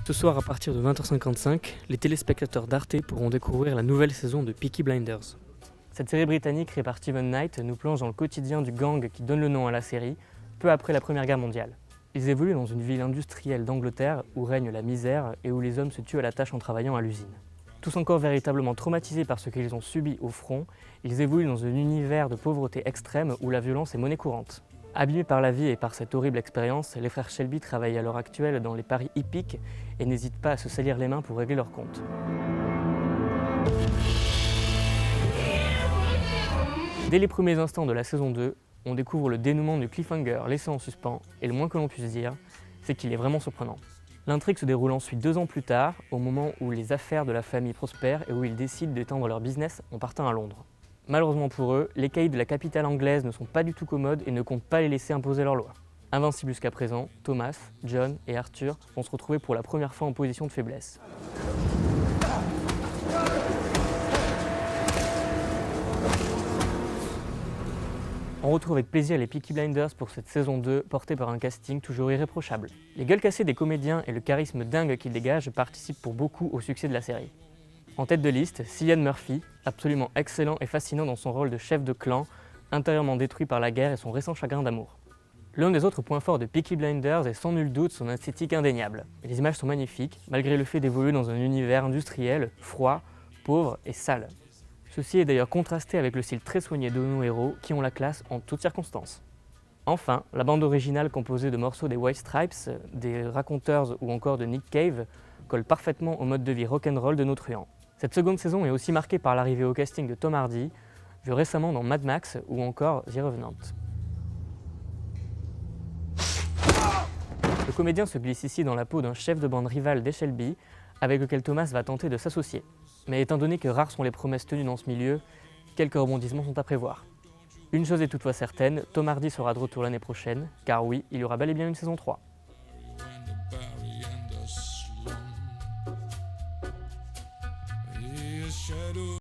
Ce soir à partir de 20h55, les téléspectateurs d'Arte pourront découvrir la nouvelle saison de Peaky Blinders. Cette série britannique créée par Steven Knight nous plonge dans le quotidien du gang qui donne le nom à la série, peu après la Première Guerre mondiale. Ils évoluent dans une ville industrielle d'Angleterre où règne la misère et où les hommes se tuent à la tâche en travaillant à l'usine. Tous encore véritablement traumatisés par ce qu'ils ont subi au front, ils évoluent dans un univers de pauvreté extrême où la violence est monnaie courante. Abîmés par la vie et par cette horrible expérience, les frères Shelby travaillent à l'heure actuelle dans les paris hippiques et n'hésitent pas à se salir les mains pour régler leurs comptes. Dès les premiers instants de la saison 2, on découvre le dénouement du cliffhanger laissé en suspens, et le moins que l'on puisse dire, c'est qu'il est vraiment surprenant. L'intrigue se déroule ensuite 2 ans plus tard, au moment où les affaires de la famille prospèrent et où ils décident d'étendre leur business en partant à Londres. Malheureusement pour eux, les caïds de la capitale anglaise ne sont pas du tout commodes et ne comptent pas les laisser imposer leurs lois. Invincibles jusqu'à présent, Thomas, John et Arthur vont se retrouver pour la première fois en position de faiblesse. On retrouve avec plaisir les Peaky Blinders pour cette saison 2, portée par un casting toujours irréprochable. Les gueules cassées des comédiens et le charisme dingue qu'ils dégagent participent pour beaucoup au succès de la série. En tête de liste, Cillian Murphy, absolument excellent et fascinant dans son rôle de chef de clan, intérieurement détruit par la guerre et son récent chagrin d'amour. L'un des autres points forts de Peaky Blinders est sans nul doute son esthétique indéniable. Les images sont magnifiques, malgré le fait d'évoluer dans un univers industriel, froid, pauvre et sale. Ceci est d'ailleurs contrasté avec le style très soigné de nos héros qui ont la classe en toutes circonstances. Enfin, la bande originale composée de morceaux des White Stripes, des Raconteurs ou encore de Nick Cave colle parfaitement au mode de vie rock'n'roll de nos truands. Cette seconde saison est aussi marquée par l'arrivée au casting de Tom Hardy, vu récemment dans Mad Max ou encore The Revenant. Le comédien se glisse ici dans la peau d'un chef de bande rival des Shelby, avec lequel Thomas va tenter de s'associer. Mais étant donné que rares sont les promesses tenues dans ce milieu, quelques rebondissements sont à prévoir. Une chose est toutefois certaine, Tom Hardy sera de retour l'année prochaine, car oui, il y aura bel et bien une saison 3.